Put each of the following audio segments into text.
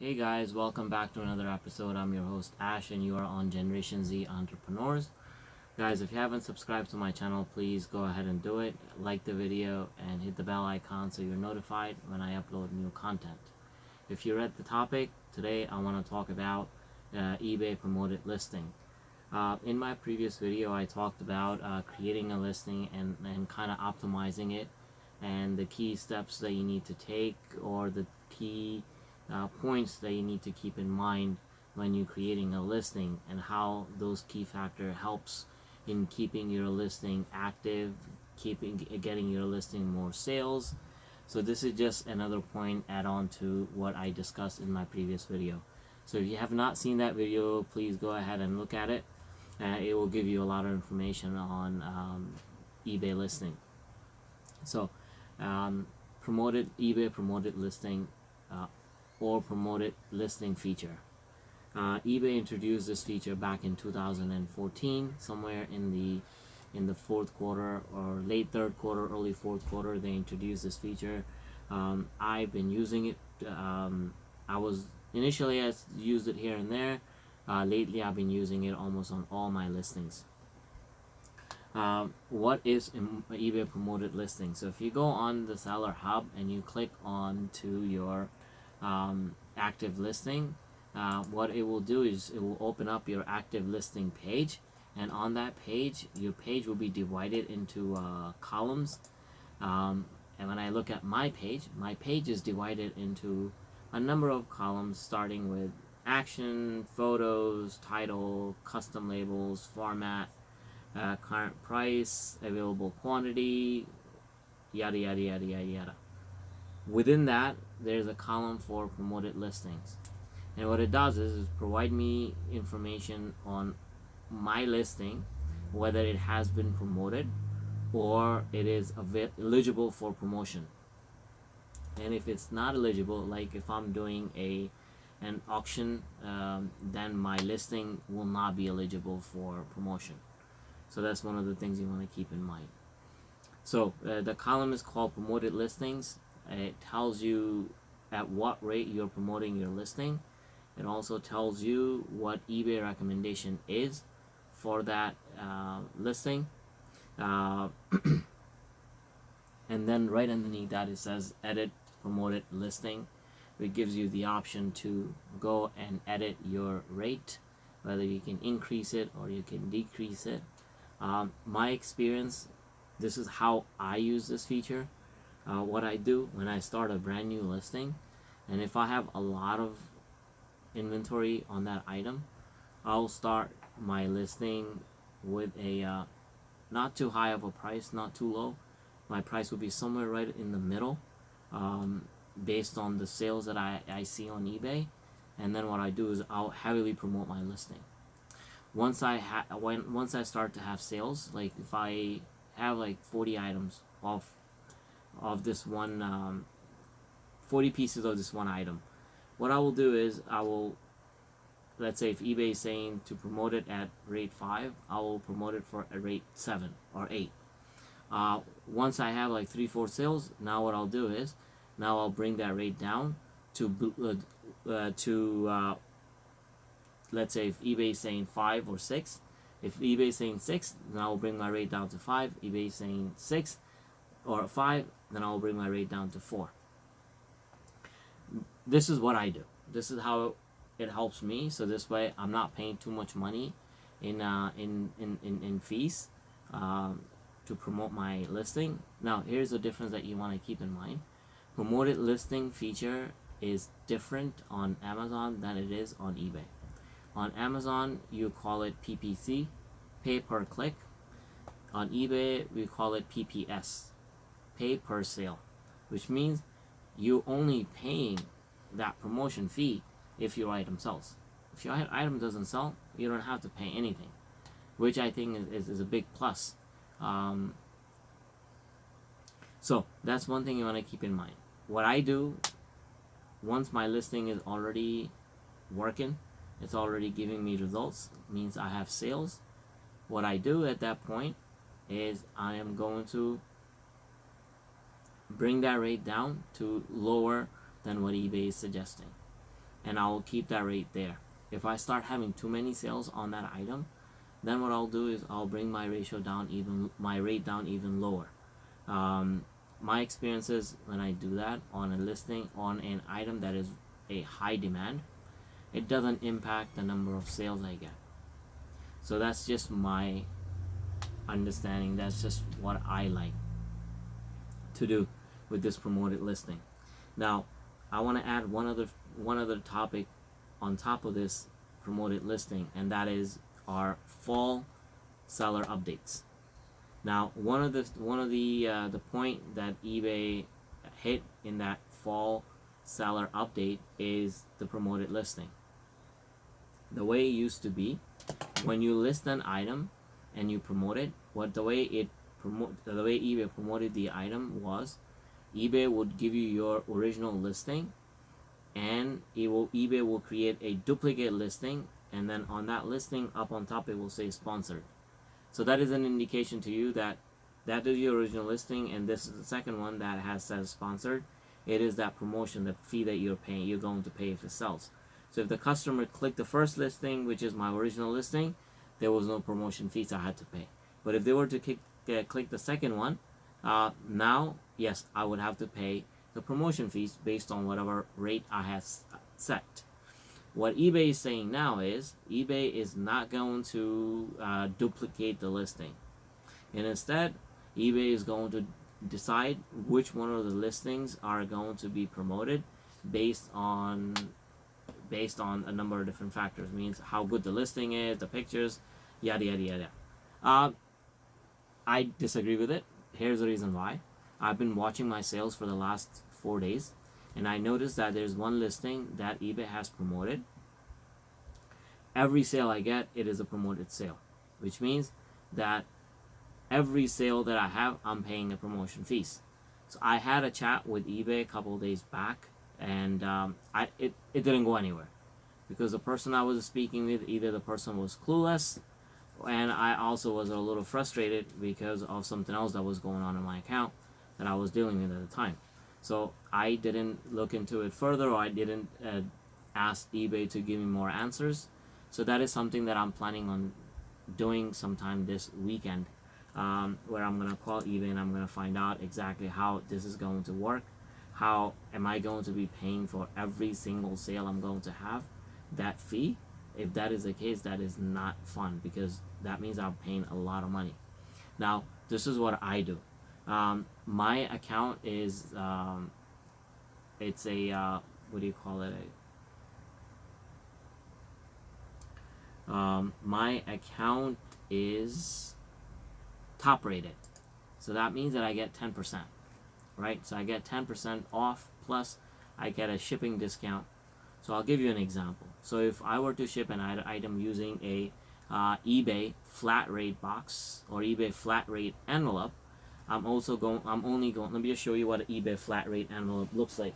Hey guys, welcome back to another episode. I'm your host Ash and you are on Generation Z Entrepreneurs. Guys, if you haven't subscribed to my channel, please go ahead and do it. Like the video and hit the bell icon so you're notified when I upload new content. If you read the topic, today I want to talk about eBay promoted listing. In my previous video, I talked about creating a listing and kind of optimizing it and the key steps that you need to take or the key points that you need to keep in mind when you're creating a listing and how those key factor helps in keeping your listing active, getting your listing more sales. So this is just another point add on to what I discussed in my previous video. So if you have not seen that video, please go ahead and look at it. It will give you a lot of information on eBay listing. So eBay promoted listing or promoted listing feature. eBay introduced this feature back in 2014, somewhere in the fourth quarter or late third quarter, early fourth quarter. They introduced this feature. I've been using it. I used it here and there. Lately, I've been using it almost on all my listings. What is eBay promoted listing? So if you go on the Seller Hub and you click on to your active listing, what it will do is it will open up your active listing page, and on that page your page will be divided into columns, and when I look at my page is divided into a number of columns starting with action, photos, title, custom labels, format, current price, available quantity, yada yada yada yada yada. Within that, there's a column for promoted listings, and what it does is provide me information on my listing, whether it has been promoted or it is eligible for promotion. And if it's not eligible, like if I'm doing an auction, then my listing will not be eligible for promotion. So that's one of the things you want to keep in mind. So the column is called promoted listings. It tells you at what rate you're promoting your listing. It also tells you what eBay recommendation is for that listing. And then right underneath that it says edit promoted listing. It gives you the option to go and edit your rate, whether you can increase it or you can decrease it. My experience, this is how I use this feature. What I do when I start a brand new listing, and if I have a lot of inventory on that item, I'll start my listing with a not too high of a price, not too low. My price will be somewhere right in the middle, based on the sales that I see on eBay. And then what I do is I'll heavily promote my listing. Once I start to have sales, like if I have like 40 items of this one, 40 pieces of this one item, what I will do is let's say if eBay is saying to promote it at rate 5, I will promote it for a rate 7 or 8. Once I have like 3-4 sales, now what I'll do is now I'll bring that rate down to let's say if eBay is saying 5 or 6. If eBay is saying 6, then I'll bring my rate down to 5. eBay is saying 6 or 5, then I'll bring my rate down to 4. This is what I do. This is how it helps me. So this way I'm not paying too much money in fees to promote my listing. Now here's the difference that you want to keep in mind. Promoted listing feature is different on Amazon than it is on eBay. On Amazon, you call it PPC, pay per click. On eBay, we call it PPS, pay per sale, which means you only paying that promotion fee if your item sells. If your item doesn't sell, you don't have to pay anything, which I think is a big plus. So that's one thing you want to keep in mind. What I do, once my listing is already working, it's already giving me results, means I have sales. What I do at that point is I am going to bring that rate down to lower than what eBay is suggesting. and I will keep that rate there. If I start having too many sales on that item, then what I'll do is I'll bring my rate down even lower. My experiences when I do that on a listing on an item that is a high demand, it doesn't impact the number of sales I get. So that's just my understanding. That's just what I like to do with this promoted listing. Now, I want to add one other topic on top of this promoted listing, and that is our fall seller updates. Now, one of the point that eBay hit in that fall seller update is the promoted listing. The way it used to be, when you list an item and you promote it, the way eBay promoted the item was, eBay would give you your original listing, and eBay will create a duplicate listing, and then on that listing up on top it will say sponsored. So that is an indication to you that that is your original listing, and this is the second one that says sponsored. It is that promotion, the fee that you're going to pay if it sells. So if the customer clicked the first listing, which is my original listing, there was no promotion fees I had to pay. But if they were to click the second one, now, yes, I would have to pay the promotion fees based on whatever rate I have set. What eBay is saying now is, eBay is not going to duplicate the listing. And instead, eBay is going to decide which one of the listings are going to be promoted based on a number of different factors. Means how good the listing is, the pictures, yada yada yada. I disagree with it. Here's the reason why. I've been watching my sales for the last 4 days, and I noticed that there's one listing that eBay has promoted. Every sale I get, it is a promoted sale, which means that every sale that I have, I'm paying the promotion fees. So I had a chat with eBay a couple of days back, and it didn't go anywhere because the person I was speaking with, either the person was clueless, and I also was a little frustrated because of something else that was going on in my account that I was dealing with at the time. So I didn't look into it further, or I didn't ask eBay to give me more answers. So that is something that I'm planning on doing sometime this weekend, where I'm going to call eBay and I'm going to find out exactly how this is going to work. How am I going to be paying for every single sale I'm going to have that fee? If that is the case, that is not fun, because that means I'm paying a lot of money. Now, this is what I do. My account is it's a what do you call it? My account is top rated, so that means that I get 10%, right? So I get 10% off, plus I get a shipping discount. So I'll give you an example. So if I were to ship an item using a eBay flat rate box or eBay flat rate envelope, let me just show you what an eBay flat rate envelope looks like.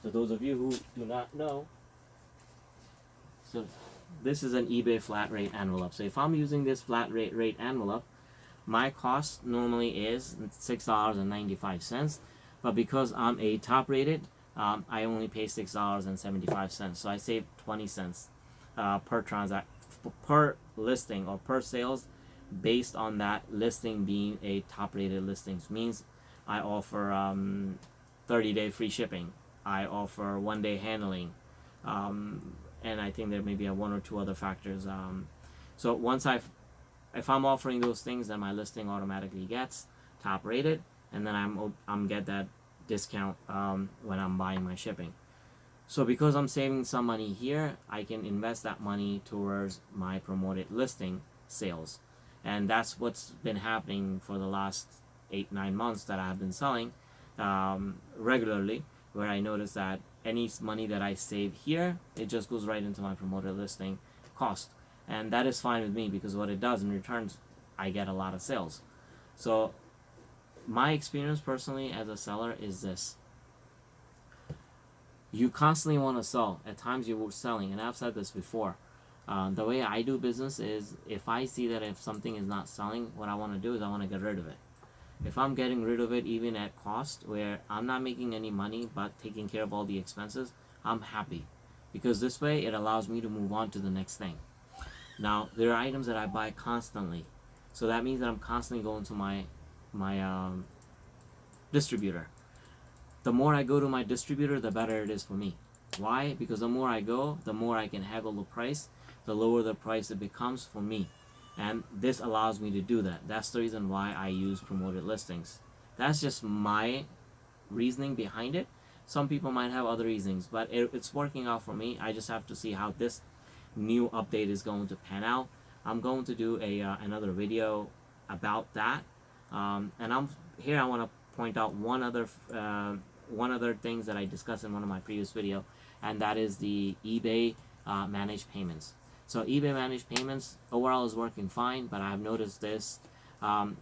So those of you who do not know, so this is an eBay flat rate envelope. So if I'm using this flat rate envelope, my cost normally is $6.95, but because I'm a top rated, I only pay $6.75. So I save 20 cents per listing or per sales, based on that listing being a top rated listing. Means I offer 30-day free shipping. I offer 1-day handling, and I think there may be one or two other factors. So if I'm offering those things, then my listing automatically gets top rated, and then I'm get that discount when I'm buying my shipping. So because I'm saving some money here, I can invest that money towards my promoted listing sales. And that's what's been happening for the last 8-9 months that I've been selling regularly, where I notice that any money that I save here, it just goes right into my promoted listing cost. And that is fine with me, because what it does in returns, I get a lot of sales. So my experience personally as a seller is this: you constantly want to sell. At times you're selling, and I've said this before. The way I do business is, if I see that if something is not selling, what I want to do is I want to get rid of it. If I'm getting rid of it even at cost, where I'm not making any money but taking care of all the expenses, I'm happy. because this way it allows me to move on to the next thing. Now there are items that I buy constantly, so that means that I'm constantly going to my distributor. The more I go to my distributor, the better it is for me. Why? Because the more I go, the more I can haggle the price, the lower the price it becomes for me. And this allows me to do that. That's the reason why I use promoted listings. That's just my reasoning behind it. Some people might have other reasons, but it's working out for me. I just have to see how this new update is going to pan out. I'm going to do another video about that. And I want to point out one other things that I discussed in one of my previous video, and that is the eBay managed payments. So eBay managed payments overall is working fine, but I've noticed this.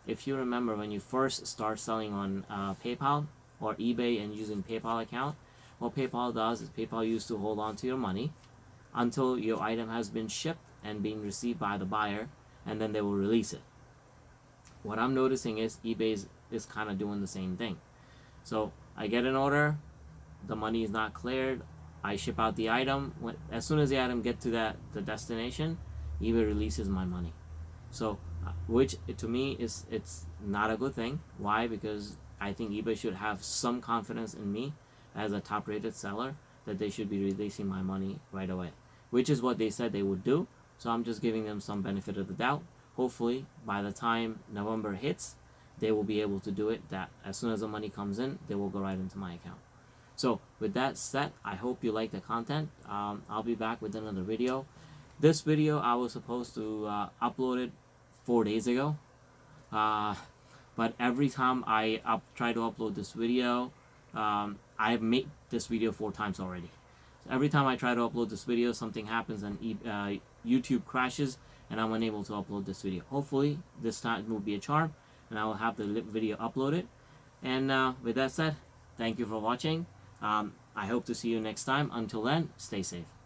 If you remember when you first start selling on PayPal or eBay and using PayPal account, what PayPal does is PayPal used to hold on to your money until your item has been shipped and being received by the buyer, and then they will release it. What I'm noticing is eBay is kind of doing the same thing. So I get an order, the money is not cleared, I ship out the item. As soon as the item gets to the destination, eBay releases my money. So, which to me it's not a good thing. Why? Because I think eBay should have some confidence in me as a top-rated seller that they should be releasing my money right away, which is what they said they would do. So I'm just giving them some benefit of the doubt. Hopefully, by the time November hits, they will be able to do it. That as soon as the money comes in, they will go right into my account. So with that said, I hope you like the content. I'll be back with another video. This video I was supposed to upload it 4 days ago, but every time I try to upload this video, I've made this video 4 times already. So every time I try to upload this video, something happens and YouTube crashes and I'm unable to upload this video. Hopefully this time will be a charm and I will have the video uploaded. And with that said, thank you for watching. I hope to see you next time. Until then, stay safe.